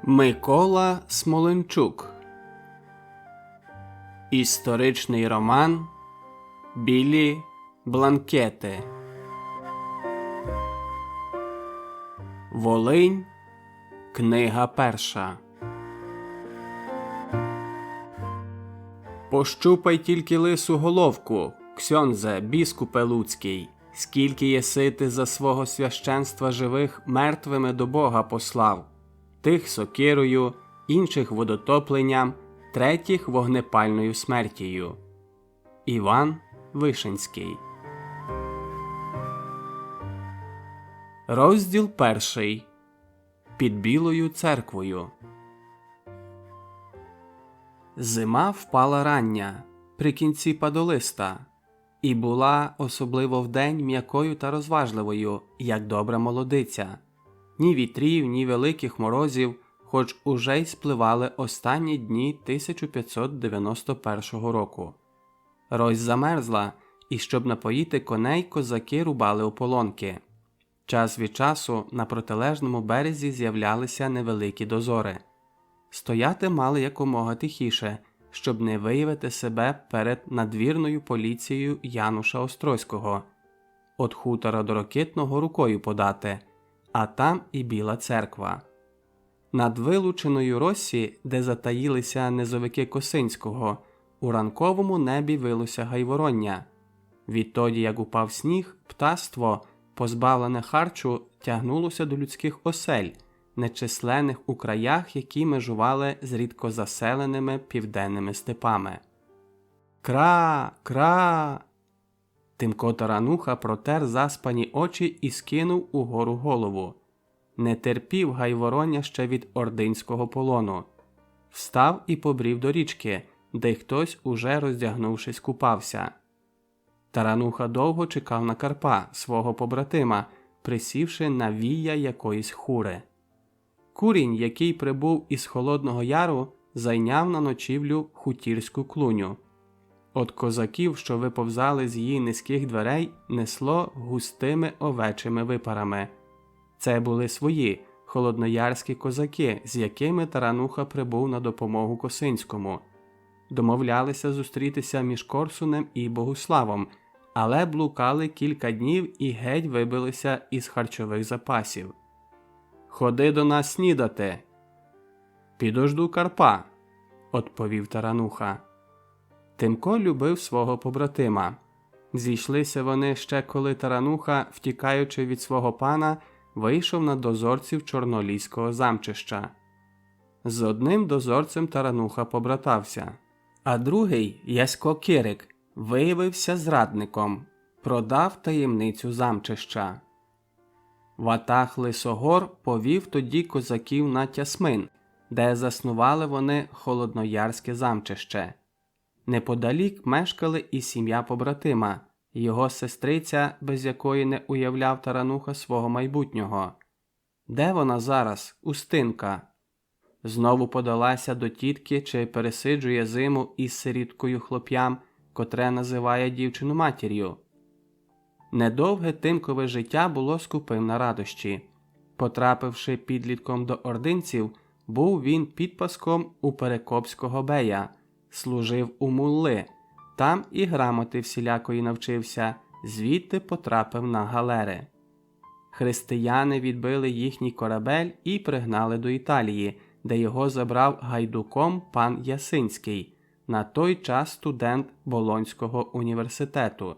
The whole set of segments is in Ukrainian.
Микола Смоленчук. Історичний роман «Білі бланкети». Волинь. Книга перша. Пощупай тільки лису головку, ксьондзе, біскупе луцький, скільки єси ти за свого священства живих мертвими до Бога послав, тих сокирою, інших водотопленням, третіх вогнепальною смертію. Іван Вишинський. Розділ перший. Під Білою церквою. Зима впала рання, при кінці падолиста, і була, особливо вдень, м'якою та розважливою, як добра молодиця. Ні вітрів, ні великих морозів, хоч уже й спливали останні дні 1591 року. Рось замерзла, і щоб напоїти коней, козаки рубали ополонки. Час від часу на протилежному березі з'являлися невеликі дозори. Стояти мали якомога тихіше, щоб не виявити себе перед надвірною поліцією Януша Острозького. От хутора до Рокитного рукою подати, а там і Біла церква. Над вилученою Россі, де затаїлися низовики Косинського, у ранковому небі вилося гайвороння. Відтоді, як упав сніг, птаство, позбавлене харчу, тягнулося до людських осель, нечисленних у краях, які межували з рідкозаселеними південними степами. «Кра! Кра!» Тимко Тарануха протер заспані очі і скинув угору голову. Не терпів гайвороння ще від ординського полону. Встав і побрів до річки, де хтось, уже роздягнувшись, купався. Тарануха довго чекав на Карпа, свого побратима, присівши на вія якоїсь хури. Курінь, який прибув із Холодного Яру, зайняв на ночівлю хутірську клуню. От козаків, що виповзали з її низьких дверей, несло густими овечими випарами. Це були свої, холодноярські козаки, з якими Тарануха прибув на допомогу Косинському. Домовлялися зустрітися між Корсунем і Богуславом, але блукали кілька днів і геть вибилися із харчових запасів. «Ходи до нас снідати!» «Підожду Карпа», – відповів Тарануха. Тимко любив свого побратима. Зійшлися вони ще коли Тарануха, втікаючи від свого пана, вийшов на дозорців Чорноліського замчища. З одним дозорцем Тарануха побратався, а другий, Ясько Кирик, виявився зрадником, продав таємницю замчища. Ватаг Лисогор повів тоді козаків на Тясмин, де заснували вони Холодноярське замчище. Неподалік мешкали і сім'я побратима, його сестриця, без якої не уявляв Тарануха свого майбутнього. Де вона зараз, Устинка? Знову подалася до тітки чи пересиджує зиму із сиріткою хлоп'ям, котре називає дівчину матір'ю. Недовге Тимкове життя було скупим на радощі. Потрапивши підлітком до ординців, був він підпаском у Перекопського бея, служив у мулли, там і грамоти всілякої навчився, звідти потрапив на галери. Християни відбили їхній корабель і пригнали до Італії, де його забрав гайдуком пан Ясинський, на той час студент Болонського університету.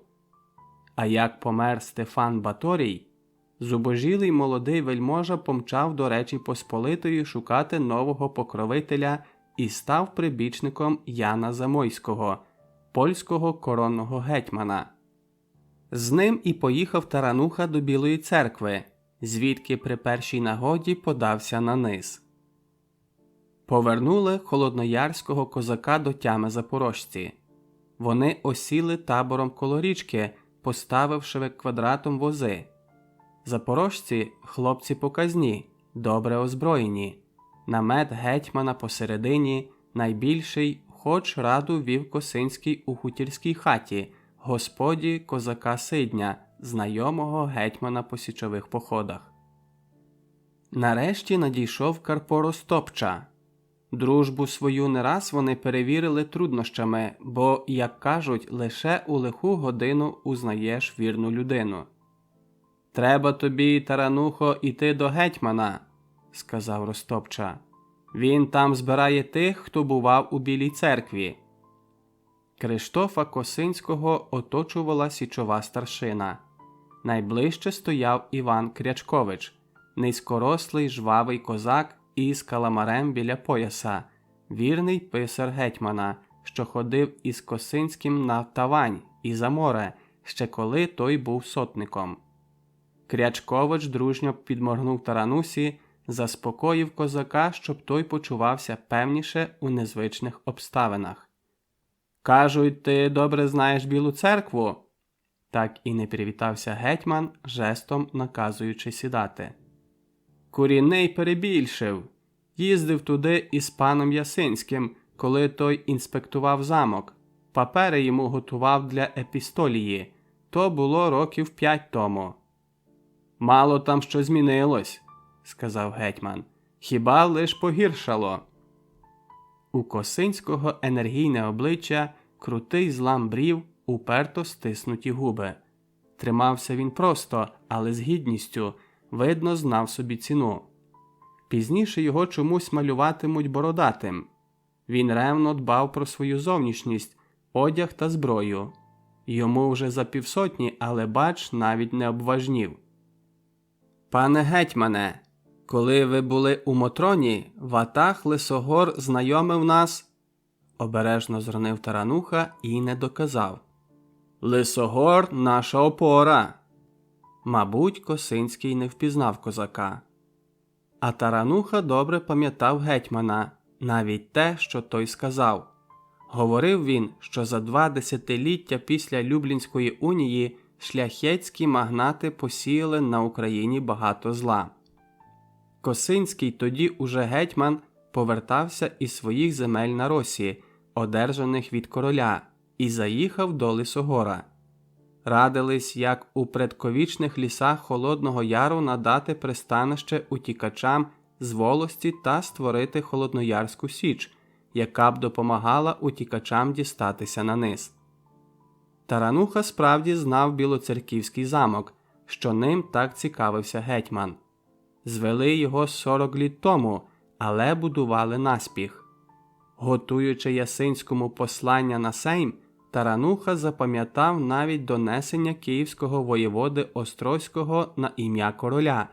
А як помер Стефан Баторій, зубожілий молодий вельможа помчав до Речі Посполитої шукати нового покровителя і став прибічником Яна Замойського, польського коронного гетьмана. З ним і поїхав Тарануха до Білої церкви, звідки при першій нагоді подався на низ. Повернули холодноярського козака до тями запорожці. Вони осіли табором коло річки, поставивши квадратом вози. Запорожці – хлопці показні, добре озброєні. Намет гетьмана посередині, найбільший, хоч раду вів Косинський у хутірській хаті, господі козака Сидня, знайомого гетьмана по січових походах. Нарешті надійшов Карпо Ростопча. Дружбу свою не раз вони перевірили труднощами, бо, як кажуть, лише у лиху годину узнаєш вірну людину. «Треба тобі, Таранухо, іти до гетьмана», – сказав Ростопча. «Він там збирає тих, хто бував у Білій церкві». Криштофа Косинського оточувала січова старшина. Найближче стояв Іван Крячкович, низькорослий жвавий козак із каламарем біля пояса, вірний писар гетьмана, що ходив із Косинським на Тавань і за море, ще коли той був сотником. Крячкович дружньо підморгнув Таранусі, заспокоїв козака, щоб той почувався певніше у незвичних обставинах. «Кажуть, ти добре знаєш Білу церкву?» Так і не привітався гетьман, жестом наказуючи сідати. «Курінний перебільшив. Їздив туди із паном Ясинським, коли той інспектував замок. Папери йому готував для епістолії. То було років 5 тому». «Мало там що змінилось», – сказав гетьман. «Хіба лиш погіршало». У Косинського енергійне обличчя, крутий злам брів, уперто стиснуті губи. Тримався він просто, але з гідністю, видно, знав собі ціну. Пізніше його чомусь малюватимуть бородатим. Він ревно дбав про свою зовнішність, одяг та зброю. Йому вже за 500, але бач, навіть не обважнів. «Пане гетьмане, коли ви були у Мотроні, ватаг Лисогор знайомив нас...» Обережно зронив Тарануха і не доказав. «Лисогор – наша опора!» Мабуть, Косинський не впізнав козака. А Тарануха добре пам'ятав гетьмана, навіть те, що той сказав. Говорив він, що за 2 десятиліття після Люблінської унії шляхетські магнати посіяли на Україні багато зла. Косинський, тоді уже гетьман, повертався із своїх земель на Росі, одержаних від короля, і заїхав до Лисогора. Радились, як у предковічних лісах Холодного Яру надати пристанище утікачам з волості та створити Холодноярську Січ, яка б допомагала утікачам дістатися на низ. Тарануха справді знав Білоцерківський замок, що ним так цікавився гетьман. Звели його 40 літ тому, але будували наспіх. Готуючи Ясинському послання на Сейм, Тарануха запам'ятав навіть донесення київського воєводи Острозького на ім'я короля,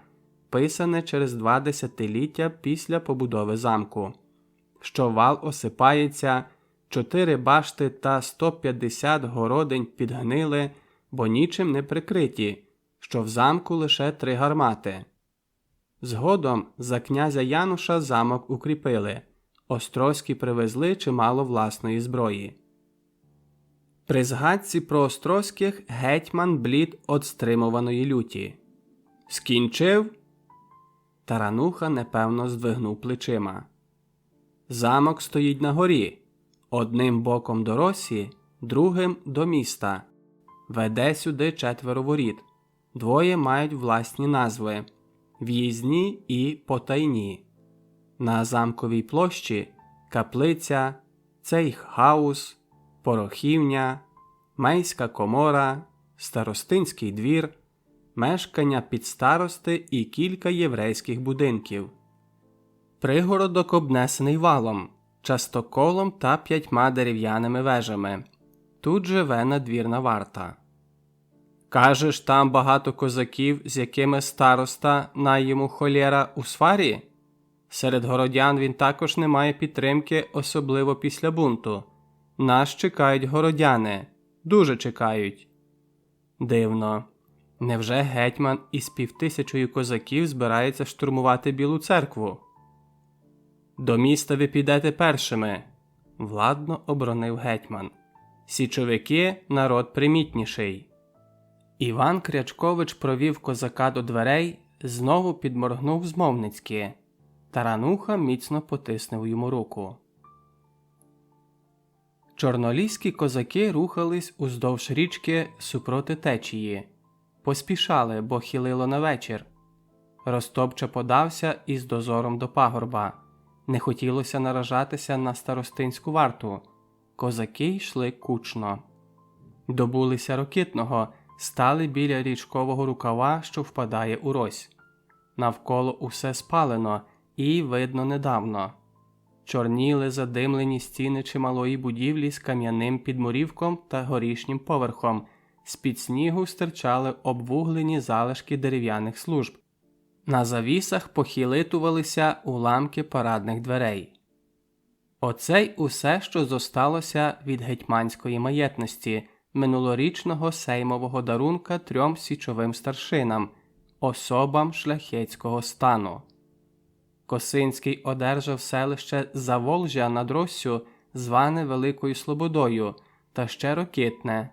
писане через 2 десятиліття після побудови замку. Що вал осипається, 4 башти та 150 городинь підгнили, бо нічим не прикриті, що в замку лише 3 гармати. Згодом за князя Януша замок укріпили, Острозькі привезли чимало власної зброї. При згадці про Острозьких гетьман блід од стримуваної люті. «Скінчив?» Тарануха непевно здвигнув плечима. «Замок стоїть на горі, одним боком до Росі, другим до міста. Веде сюди 4 воріт, 2 мають власні назви – в'їзні і потайні. На замковій площі – каплиця, цейхгаус, порохівня, мейська комора, старостинський двір, мешкання підстарости і кілька єврейських будинків. Пригородок обнесений валом, частоколом та 5 дерев'яними вежами. Тут живе надвірна варта. Кажеш, там багато козаків, з якими староста, най йому холєра, у сварі? Серед городян він також не має підтримки, особливо після бунту. Нас чекають городяни. Дуже чекають. Дивно. Невже гетьман із 5000 козаків збирається штурмувати Білу церкву? До міста ви підете першими, владно оборонив гетьман. Січовики – народ примітніший. Іван Крячкович провів козака до дверей, знову підморгнув змовницьки. Тарануха міцно потиснув йому руку. Чорноліські козаки рухались уздовж річки супроти течії. Поспішали, бо хилило на вечір. Ростопча подався із дозором до пагорба. Не хотілося наражатися на старостинську варту. Козаки йшли кучно. Добулися Рокитного, стали біля річкового рукава, що впадає у Рось. Навколо усе спалено і видно недавно. Чорніли задимлені стіни чималої будівлі з кам'яним підмурівком та горішнім поверхом. З-під снігу стирчали обвуглені залишки дерев'яних служб. На завісах похилитувалися уламки парадних дверей. Оце й усе, що зосталося від гетьманської маєтності, минулорічного сеймового дарунка 3 січовим старшинам, особам шляхетського стану. Косинський одержав селище Заволжя над Россю, зване Великою Слободою, та ще Рокитне.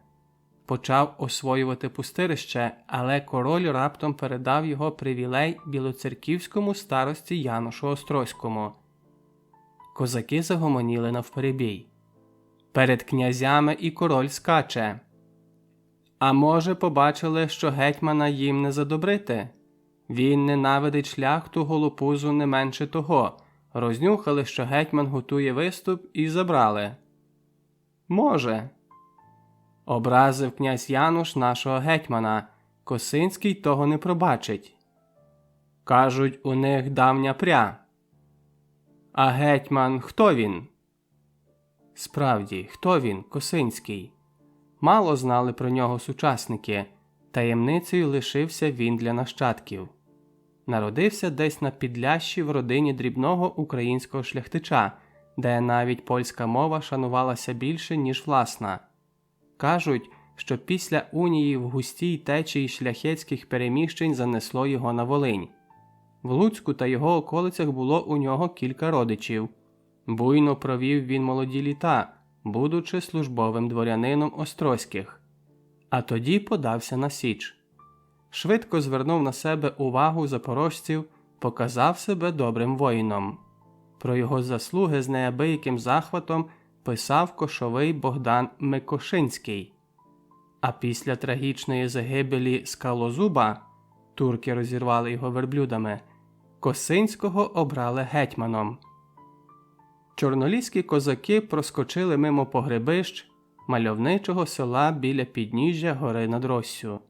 Почав освоювати пустирище, але король раптом передав його привілей білоцерківському старості Яношу Острозькому. Козаки загомоніли навперебій. Перед князями і король скаче. А може, побачили, що гетьмана їм не задобрити? Він ненавидить шляхту голопузу не менше того. Рознюхали, що гетьман готує виступ, і забрали. Може. Образив князь Януш нашого гетьмана. Косинський того не пробачить. Кажуть, у них давня пря. А гетьман, хто він? Справді, хто він, Косинський? Мало знали про нього сучасники. Таємницею лишився він для нащадків. Народився десь на Підлящі в родині дрібного українського шляхтича, де навіть польська мова шанувалася більше, ніж власна. Кажуть, що після унії в густій течії шляхетських переміщень занесло його на Волинь. В Луцьку та його околицях було у нього кілька родичів. Буйно провів він молоді літа, будучи службовим дворянином Острозьких. А тоді подався на Січ. Швидко звернув на себе увагу запорожців, показав себе добрим воїном. Про його заслуги з неабияким захватом писав кошовий Богдан Микошинський. А після трагічної загибелі Скалозуба, турки розірвали його верблюдами, Косинського обрали гетьманом. Чорноліські козаки проскочили мимо погребищ мальовничого села біля підніжжя гори над Россю.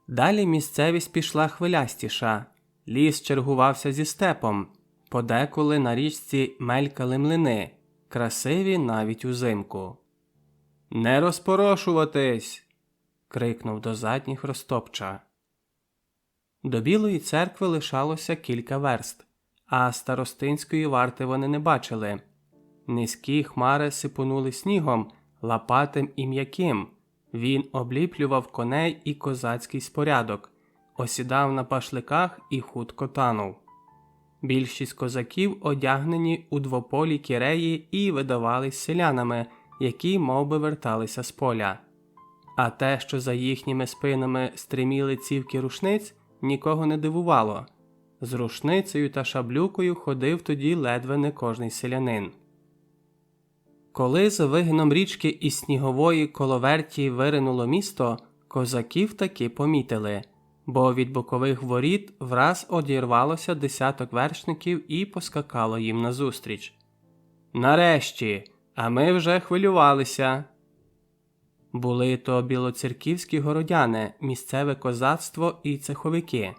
Далі місцевість пішла хвилястіша, ліс чергувався зі степом, подеколи на річці мелькали млини, красиві навіть узимку. «Не розпорошуватись!» – крикнув до задніх Ростопча. До Білої церкви лишалося кілька верст, а старостинської варти вони не бачили. Низькі хмари сипонули снігом, лапатим і м'яким. Він обліплював коней і козацький спорядок, осідав на пашликах і хутко танув. Більшість козаків одягнені у двополі кіреї і видавались селянами, які мовби верталися з поля. А те, що за їхніми спинами стриміли цівки рушниць, нікого не дивувало. З рушницею та шаблюкою ходив тоді ледве не кожний селянин. Коли за вигином річки із снігової коловерті виринуло місто, козаків таки помітили, бо від бокових воріт враз одірвалося десяток вершників і поскакало їм назустріч. «Нарешті! А ми вже хвилювалися!» Були то білоцерківські городяни, місцеве козацтво і цеховики.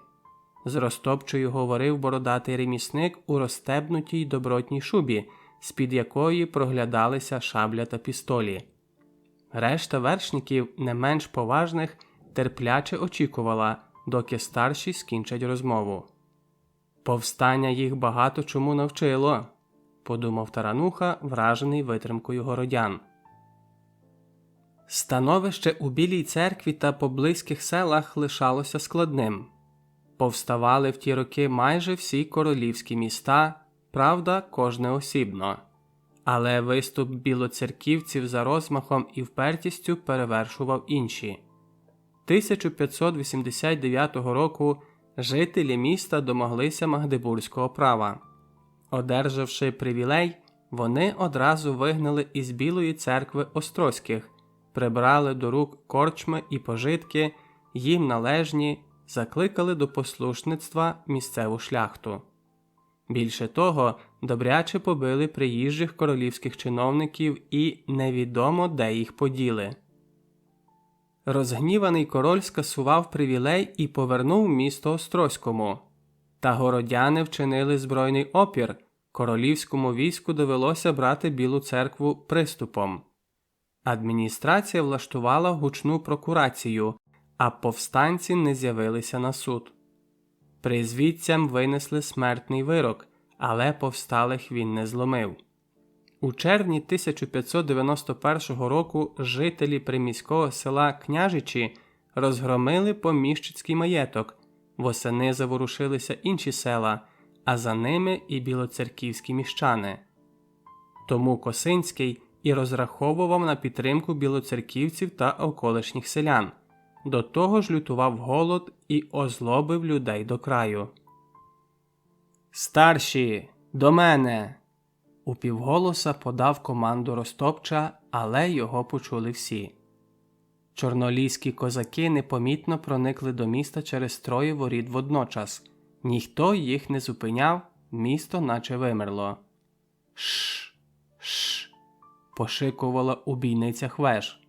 З Ростопчою говорив бородатий ремісник у розстебнутій добротній шубі, з-під якої проглядалися шабля та пістолі. Решта вершників, не менш поважних, терпляче очікувала, доки старші скінчать розмову. «Повстання їх багато чому навчило», – подумав Тарануха, вражений витримкою городян. Становище у Білій церкві та поблизьких селах лишалося складним. Повставали в ті роки майже всі королівські міста, правда, кожне осібно. Але виступ білоцерківців за розмахом і впертістю перевершував інші. 1589 року жителі міста домоглися магдебурзького права. Одержавши привілей, вони одразу вигнали із Білої церкви Острозьких, прибрали до рук корчми і пожитки, їм належні, закликали до послушництва місцеву шляхту. Більше того, добряче побили приїжджих королівських чиновників і невідомо де їх поділи. Розгніваний король скасував привілей і повернув місто Острозькому. Та городяни вчинили збройний опір, королівському війську довелося брати Білу церкву приступом. Адміністрація влаштувала гучну прокурацію, а повстанці не з'явилися на суд. Призвідцям винесли смертний вирок, але повсталих він не зломив. У червні 1591 року жителі приміського села Княжичі розгромили поміщицький маєток, восени заворушилися інші села, а за ними і білоцерківські міщани. Тому Косинський і розраховував на підтримку білоцерківців та околишніх селян. До того ж лютував голод і озлобив людей до краю. «Старші, до мене!» Упівголоса подав команду Ростопча, але його почули всі. Чорноліські козаки непомітно проникли до міста через троє воріт водночас. Ніхто їх не зупиняв, місто наче вимерло. «Шш! Шш!» – пошикувала у бійницях веж.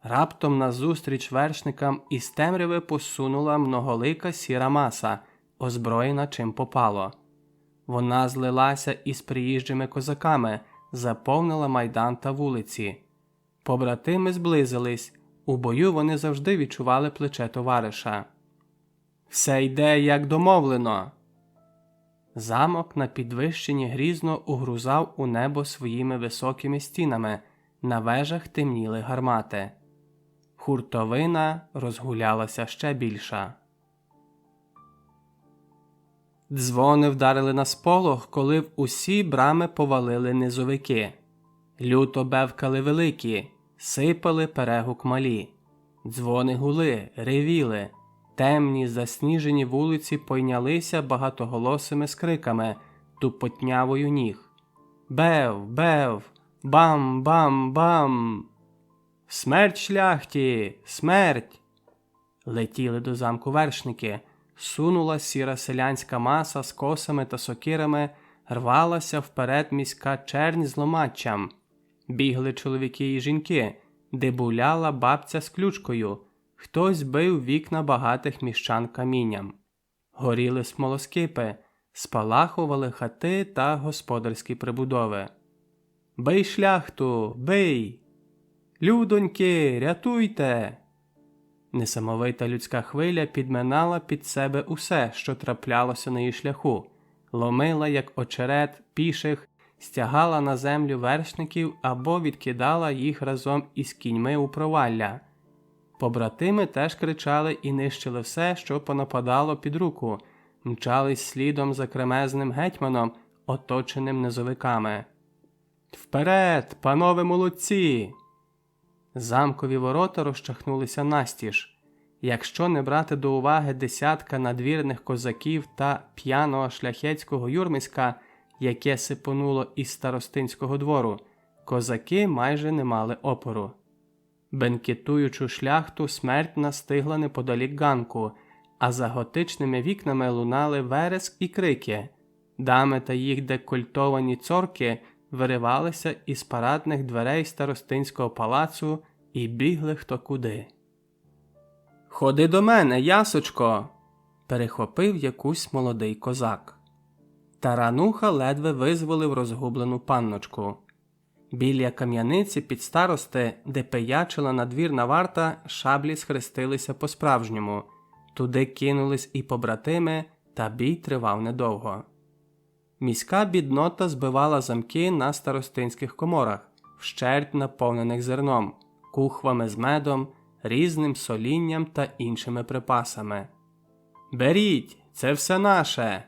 Раптом назустріч вершникам із темряви посунула многолика сіра маса, озброєна чим попало. Вона злилася із приїжджими козаками, заповнила майдан та вулиці. Побратими зблизились, у бою вони завжди відчували плече товариша. «Все йде, як домовлено!» Замок на підвищенні грізно угрузав у небо своїми високими стінами, на вежах темніли гармати. Хуртовина розгулялася ще більша. Дзвони вдарили на сполох, коли в усі брами повалили низовики. Люто бевкали великі, сипали перегук малі. Дзвони гули, ревіли. Темні, засніжені вулиці пойнялися багатоголосими скриками, тупотнявою ніг. Бев, бев, бам, бам, бам! Смерть шляхті! Смерть! Летіли до замку вершники. Сунула сіра селянська маса з косами та сокирами, рвалася вперед міська чернь з ломаччям. Бігли чоловіки і жінки, дебуляла бабця з ключкою. Хтось бив вікна багатих міщан камінням. Горіли смолоскипи, спалахували хати та господарські прибудови. «Бий шляхту! Бий! Людоньки, рятуйте!» Несамовита людська хвиля підминала під себе усе, що траплялося на її шляху, ломила, як очерет, піших, стягала на землю вершників або відкидала їх разом із кіньми у провалля. Побратими теж кричали і нищили все, що понападало під руку, мчались слідом за кремезним гетьманом, оточеним низовиками. «Вперед, панове молодці!» Замкові ворота розчахнулися настіж. Якщо не брати до уваги десятка надвірних козаків та п'яного шляхетського юрмиська, яке сипонуло із старостинського двору, козаки майже не мали опору. Бенкетуючу шляхту смерть настигла неподалік ганку, а за готичними вікнами лунали вереск і крики. Дами та їх декольтовані цорки виривалися із парадних дверей старостинського палацу і бігли хто куди. «Ходи до мене, ясочко!» – перехопив якусь молодий козак. Тарануха ледве визволив розгублену панночку. Біля кам'яниці під старости, де пиячила надвірна варта, шаблі схрестилися по-справжньому. Туди кинулись і побратими, та бій тривав недовго. Міська біднота збивала замки на старостинських коморах, вщерть наповнених зерном, кухвами з медом, різним солінням та іншими припасами. «Беріть, це все наше!»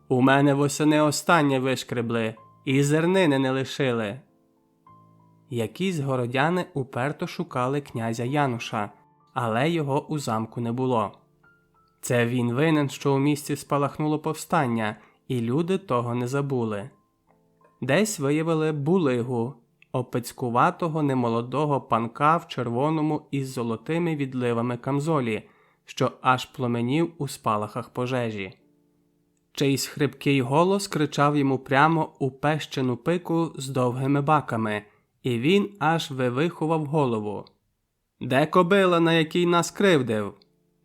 «У мене восени останнє вишкребли, і зернини не лишили. Якісь городяни уперто шукали князя Януша, але його у замку не було. Це він винен, що у місті спалахнуло повстання, і люди того не забули. Десь виявили булигу, опецькуватого немолодого панка в червоному із золотими відливами камзолі, що аж пломенів у спалахах пожежі. Чийсь хрипкий голос кричав йому прямо у пещену пику з довгими баками, і він аж вивихував голову. «Де кобила, на якій нас кривдив?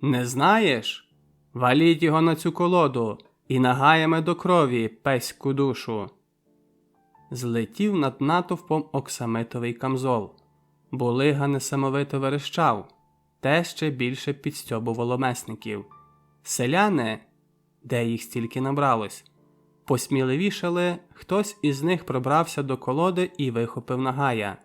Не знаєш? Валіть його на цю колоду і нагаями до крові пеську душу!» Злетів над натовпом оксамитовий камзол. Булига несамовито верещав. Те ще більше підстьобувало месників. Селяни, де їх стільки набралось, посміливішали, хтось із них пробрався до колоди і вихопив нагая.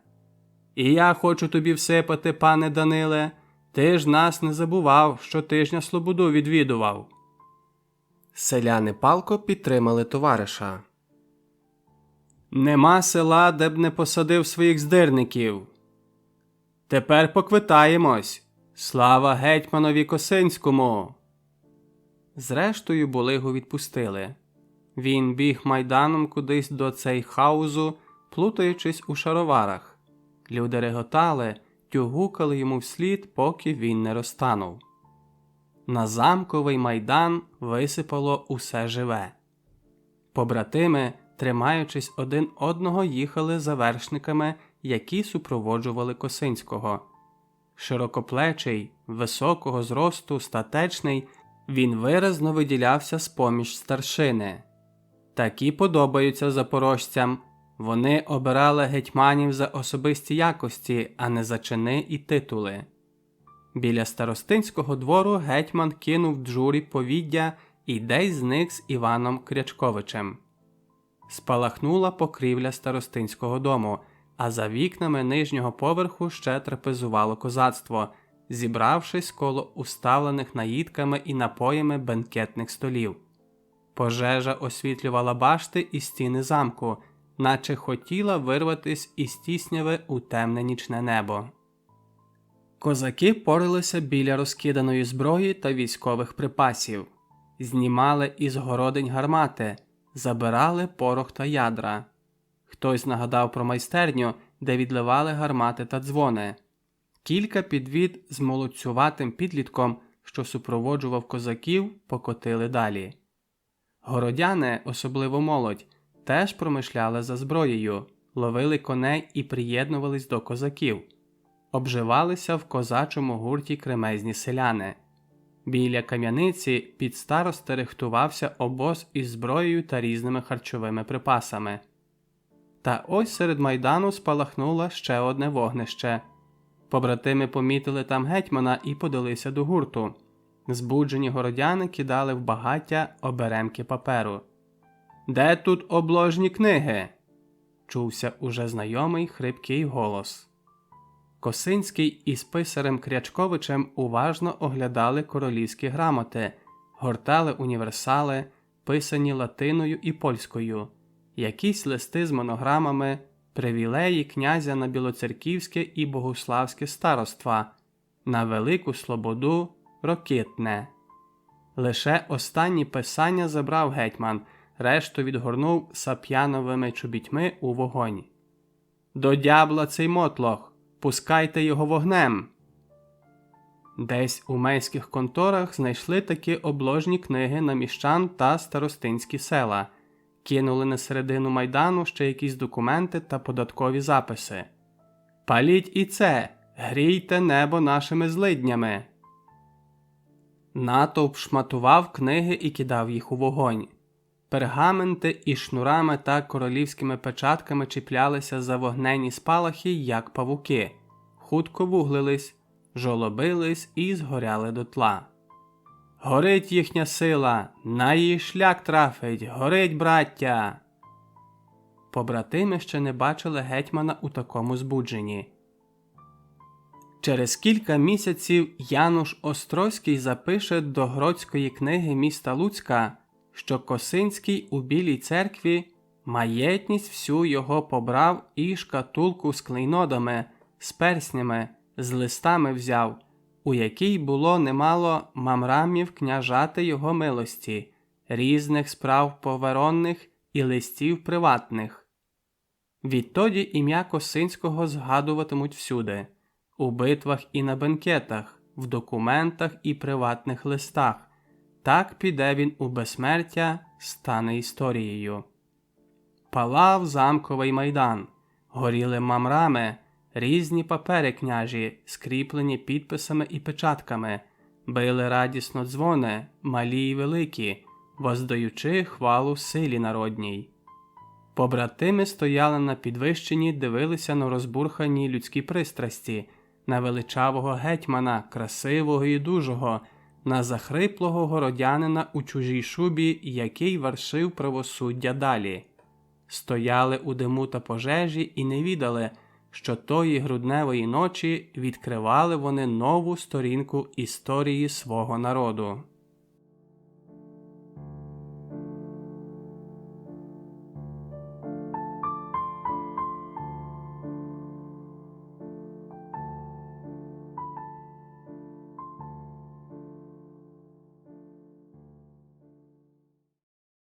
«І я хочу тобі всипати, пане Даниле, ти ж нас не забував, що тижня слободу відвідував». Селяни палко підтримали товариша. «Нема села, де б не посадив своїх здирників. Тепер поквитаємось. Слава гетьманові Косинському!» Зрештою булигу відпустили. Він біг майданом кудись до Цейхаузу, плутаючись у шароварах. Люди реготали, тюгукали йому вслід, поки він не розтанув. На замковий майдан висипало усе живе. Побратими, тримаючись один одного, їхали за вершниками, які супроводжували Косинського. Широкоплечий, високого зросту, статечний, він виразно виділявся з-поміж старшини. Такі подобаються запорожцям. Вони обирали гетьманів за особисті якості, а не за чини і титули. Біля старостинського двору гетьман кинув джурі повіддя і десь зник з Іваном Крячковичем. Спалахнула покрівля старостинського дому, а за вікнами нижнього поверху ще трапезувало козацтво, зібравшись коло уставлених наїдками і напоями бенкетних столів. Пожежа освітлювала башти і стіни замку, наче хотіла вирватись із тісняви у темне нічне небо. Козаки поралися біля розкиданої зброї та військових припасів, знімали із городень гармати, забирали порох та ядра. Хтось нагадав про майстерню, де відливали гармати та дзвони. Кілька підвід з молодцюватим підлітком, що супроводжував козаків, покотили далі. Городяни, особливо молодь, теж промишляли за зброєю, ловили коней і приєднувались до козаків. Обживалися в козачому гурті кремезні селяни. Біля кам'яниці під старости рихтувався обоз із зброєю та різними харчовими припасами. Та ось серед майдану спалахнуло ще одне вогнище. Побратими помітили там гетьмана і подалися до гурту. Збуджені городяни кидали в багаття оберемки паперу. «Де тут обложні книги?» – чувся уже знайомий хрипкий голос. Косинський із писарем Крячковичем уважно оглядали королівські грамоти, гортали універсали, писані латиною і польською, якісь листи з монограмами, привілеї князя на білоцерківське і богуславське староства, на Велику Слободу, Рокитне. Лише останні писання забрав гетьман, решту відгорнув сап'яновими чобітьми у вогонь. «До дябла цей мотлох! Пускайте його вогнем!» Десь у мейських конторах знайшли такі обложні книги на міщан та старостинські села. Кинули на середину майдану ще якісь документи та податкові записи. «Паліть і це! Грійте небо нашими злиднями!» Натовп шматував книги і кидав їх у вогонь. Пергаменти із шнурами та королівськими печатками чіплялися за вогненні спалахи, як павуки. Хутко вуглились, жолобились і згоряли дотла. «Горить їхня сила! На її шлях трафить! Горить, браття!» Побратими ще не бачили гетьмана у такому збудженні. Через кілька місяців Януш Острозький запише до Гродської книги міста Луцька, що Косинський у Білій церкві Маєтність всю його побрав і шкатулку з клейнодами, з перснями, з листами взяв, у якій було немало мамрамів княжати його милості, різних справ поверонних і листів приватних. Відтоді ім'я Косинського згадуватимуть всюди – у битвах і на бенкетах, в документах і приватних листах. Так піде він у безсмертя, стане історією. Палав замковий майдан, горіли мамрами, різні папери княжі, скріплені підписами і печатками, били радісно дзвони, малі й великі, воздаючи хвалу силі народній. Побратими стояли на підвищенні, дивилися на розбурхані людські пристрасті, на величавого гетьмана, красивого і дужого, на захриплого городянина у чужій шубі, який вершив правосуддя далі. Стояли у диму та пожежі і не відали, що тої грудневої ночі відкривали вони нову сторінку історії свого народу.